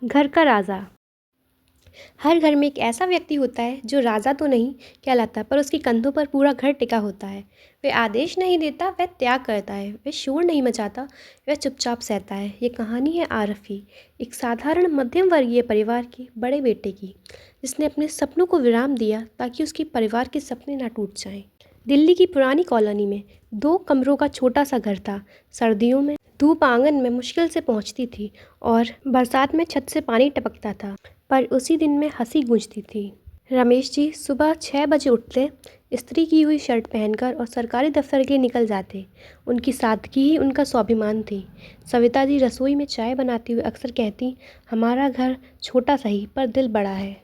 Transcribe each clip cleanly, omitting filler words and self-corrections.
घर का राजा। हर घर में एक ऐसा व्यक्ति होता है जो राजा तो नहीं कहलाता, पर उसके कंधों पर पूरा घर टिका होता है। वह आदेश नहीं देता, वह त्याग करता है। वह शोर नहीं मचाता, वह चुपचाप सहता है। ये कहानी है आरफ की, एक साधारण मध्यम वर्गीय परिवार के बड़े बेटे की, जिसने अपने सपनों को विराम दिया ताकि उसके परिवार के सपने ना टूट जाएं। दिल्ली की पुरानी कॉलोनी में 2 कमरों का छोटा सा घर था। सर्दियों में धूप आंगन में मुश्किल से पहुंचती थी और बरसात में छत से पानी टपकता था, पर उसी दिन में हंसी गूंजती थी। रमेश जी सुबह 6 बजे उठते, इस्त्री की हुई शर्ट पहनकर और सरकारी दफ्तर के लिए निकल जाते। उनकी सादगी ही उनका स्वाभिमान थी। सविता जी रसोई में चाय बनाती हुई अक्सर कहती, हमारा घर छोटा सही पर दिल बड़ा है।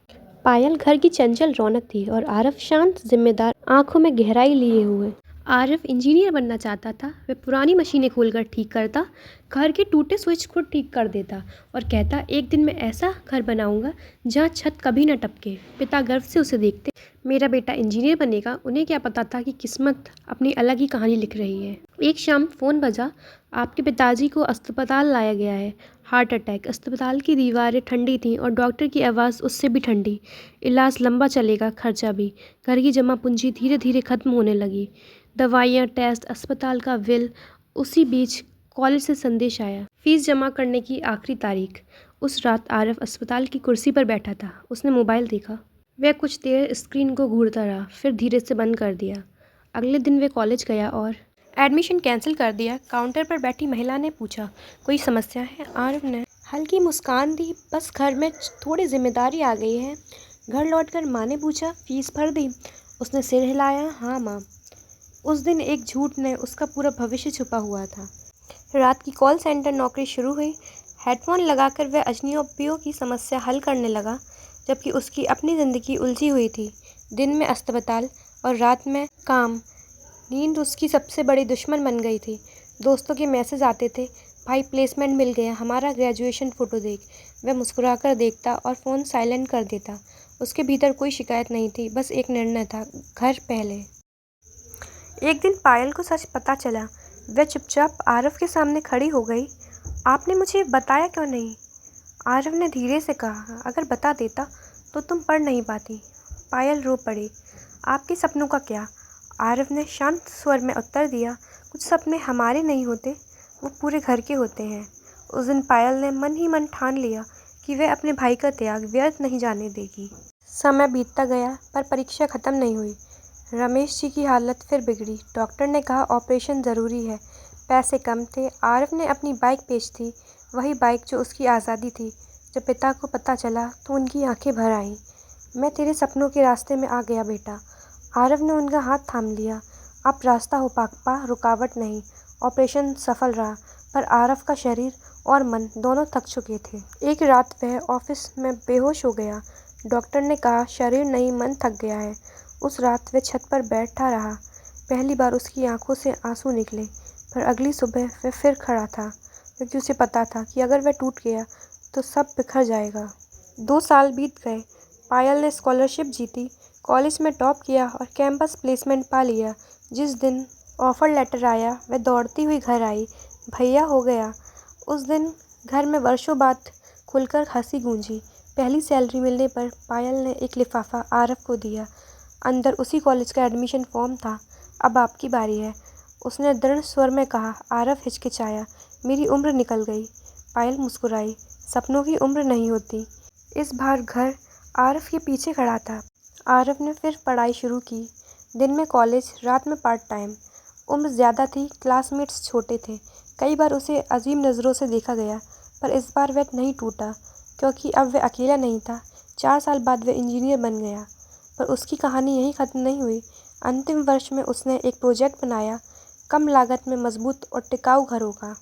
पायल घर की चंचल रौनक थी और आरफ शांत जिम्मेदार, आंखों में गहराई लिए हुए। आरफ इंजीनियर बनना चाहता था। वह पुरानी मशीनें खोलकर ठीक करता, घर के टूटे स्विच खुद ठीक कर देता और कहता, एक दिन मैं ऐसा घर बनाऊंगा जहाँ छत कभी न टपके। पिता गर्व से उसे देखते, मेरा बेटा इंजीनियर बनेगा। उन्हें क्या पता था कि किस्मत अपनी अलग ही कहानी लिख रही है। एक शाम फ़ोन बजा, आपके पिताजी को अस्पताल लाया गया है, हार्ट अटैक। अस्पताल की दीवारें ठंडी थीं और डॉक्टर की आवाज़ उससे भी ठंडी। इलाज लंबा चलेगा, खर्चा भी। घर की जमा पूंजी धीरे धीरे खत्म होने लगी। दवाइयाँ, टेस्ट, अस्पताल का बिल। उसी बीच कॉलेज से संदेश आया, फीस जमा करने की आखिरी तारीख। उस रात आरफ अस्पताल की कुर्सी पर बैठा था। उसने मोबाइल देखा। वह कुछ देर स्क्रीन को घूरता रहा, फिर धीरे से बंद कर दिया। अगले दिन वह कॉलेज गया और एडमिशन कैंसिल कर दिया। काउंटर पर बैठी महिला ने पूछा, कोई समस्या है? आरफ ने हल्की मुस्कान दी, बस घर में थोड़ी जिम्मेदारी आ गई है। घर लौटकर माँ ने पूछा, फीस भर दी? उसने सिर हिलाया, हाँ माँ। उस दिन एक झूठ ने उसका पूरा भविष्य छुपा हुआ था। रात की कॉल सेंटर नौकरी शुरू हुई। हेडफोन लगाकर वह अजनबियों की समस्या हल करने लगा, जबकि उसकी अपनी ज़िंदगी उलझी हुई थी। दिन में अस्पताल और रात में काम। नींद उसकी सबसे बड़ी दुश्मन बन गई थी। दोस्तों के मैसेज आते थे, भाई प्लेसमेंट मिल गया, हमारा ग्रेजुएशन फ़ोटो देख। वह मुस्कुराकर देखता और फ़ोन साइलेंट कर देता। उसके भीतर कोई शिकायत नहीं थी, बस एक निर्णय था, घर पहले। एक दिन पायल को सच पता चला। वह चुपचाप आरफ के सामने खड़ी हो गई। आपने मुझे बताया क्यों नहीं? आरफ ने धीरे से कहा, अगर बता देता तो तुम पढ़ नहीं पाती। पायल रो पड़ी। आपके सपनों का क्या? आरफ ने शांत स्वर में उत्तर दिया, कुछ सपने हमारे नहीं होते, वो पूरे घर के होते हैं। उस दिन पायल ने मन ही मन ठान लिया कि वह अपने भाई का त्याग व्यर्थ नहीं जाने देगी। समय बीतता गया, पर परीक्षा खत्म नहीं हुई। रमेश जी की हालत फिर बिगड़ी। डॉक्टर ने कहा ऑपरेशन ज़रूरी है। पैसे कम थे। आरफ ने अपनी बाइक बेच दी, वही बाइक जो उसकी आज़ादी थी। जब पिता को पता चला तो उनकी आंखें भर आईं। मैं तेरे सपनों के रास्ते में आ गया बेटा। आरफ ने उनका हाथ थाम लिया। अब रास्ता हो पापा, रुकावट नहीं। ऑपरेशन सफल रहा, पर आरफ का शरीर और मन दोनों थक चुके थे। एक रात वह ऑफिस में बेहोश हो गया। डॉक्टर ने कहा शरीर नहीं, मन थक गया है। उस रात वह छत पर बैठा रहा। पहली बार उसकी आंखों से आंसू निकले, पर अगली सुबह वह फिर खड़ा था, क्योंकि उसे पता था कि अगर वह टूट गया तो सब बिखर जाएगा। 2 साल बीत गए। पायल ने स्कॉलरशिप जीती, कॉलेज में टॉप किया और कैंपस प्लेसमेंट पा लिया। जिस दिन ऑफर लेटर आया वह दौड़ती हुई घर आई, भैया हो गया। उस दिन घर में वर्षों बाद खुलकर हंसी गूंजी। पहली सैलरी मिलने पर पायल ने एक लिफाफा आरफ को दिया। अंदर उसी कॉलेज का एडमिशन फॉर्म था। अब आपकी बारी है, उसने दृढ़ स्वर में कहा। आरफ हिचकिचाया, मेरी उम्र निकल गई। पायल मुस्कुराई, सपनों की उम्र नहीं होती। इस बार घर आरफ के पीछे खड़ा था। आरफ ने फिर पढ़ाई शुरू की। दिन में कॉलेज, रात में पार्ट टाइम। उम्र ज़्यादा थी, क्लासमेट्स छोटे थे। कई बार उसे अजीब नज़रों से देखा गया, पर इस बार वह नहीं टूटा, क्योंकि अब वह अकेला नहीं था। 4 साल बाद वह इंजीनियर बन गया, पर उसकी कहानी यहीं ख़त्म नहीं हुई। अंतिम वर्ष में उसने एक प्रोजेक्ट बनाया, कम लागत में मजबूत और टिकाऊ घरों का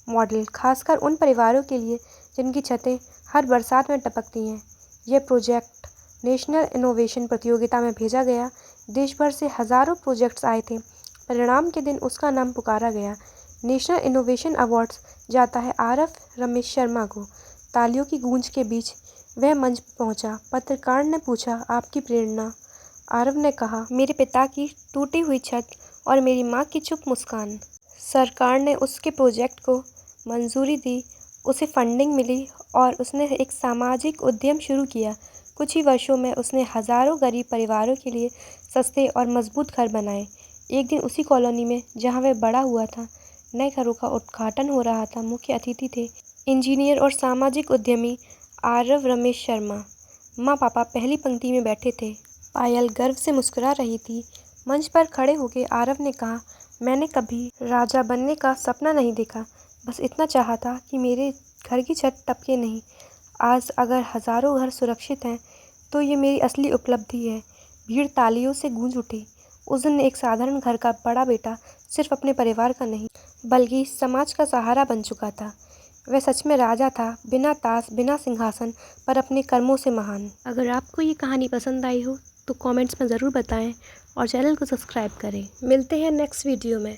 मॉडल, खासकर उन परिवारों के लिए जिनकी छतें हर बरसात में टपकती हैं। यह प्रोजेक्ट नेशनल इनोवेशन प्रतियोगिता में भेजा गया। देश भर से हज़ारों प्रोजेक्ट्स आए थे। परिणाम के दिन उसका नाम पुकारा गया। नेशनल इनोवेशन अवार्ड्स जाता है आरफ रमेश शर्मा को। तालियों की गूंज के बीच वह मंच पर पहुंचा। पत्रकार ने पूछा, आपकी प्रेरणा? आरव ने कहा, मेरे पिता की टूटी हुई छत और मेरी माँ की चुप मुस्कान। सरकार ने उसके प्रोजेक्ट को मंजूरी दी, उसे फंडिंग मिली और उसने एक सामाजिक उद्यम शुरू किया। कुछ ही वर्षों में उसने हज़ारों गरीब परिवारों के लिए सस्ते और मजबूत घर बनाए। एक दिन उसी कॉलोनी में जहाँ वह बड़ा हुआ था, नए घरों का उद्घाटन हो रहा था। मुख्य अतिथि थे इंजीनियर और सामाजिक उद्यमी आरव रमेश शर्मा। माँ पापा पहली पंक्ति में बैठे थे। पायल गर्व से मुस्कुरा रही थी। मंच पर खड़े होकर आरव ने कहा, मैंने कभी राजा बनने का सपना नहीं देखा, बस इतना चाहा था कि मेरे घर की छत टपके नहीं। आज अगर हज़ारों घर सुरक्षित हैं तो ये मेरी असली उपलब्धि है। भीड़ तालियों से गूंज उठी। उस दिन एक साधारण घर का बड़ा बेटा सिर्फ अपने परिवार का नहीं बल्कि समाज का सहारा बन चुका था। वह सच में राजा था, बिना ताज, बिना सिंहासन, पर अपने कर्मों से महान। अगर आपको ये कहानी पसंद आई हो तो कमेंट्स में ज़रूर बताएं और चैनल को सब्सक्राइब करें। मिलते हैं नेक्स्ट वीडियो में।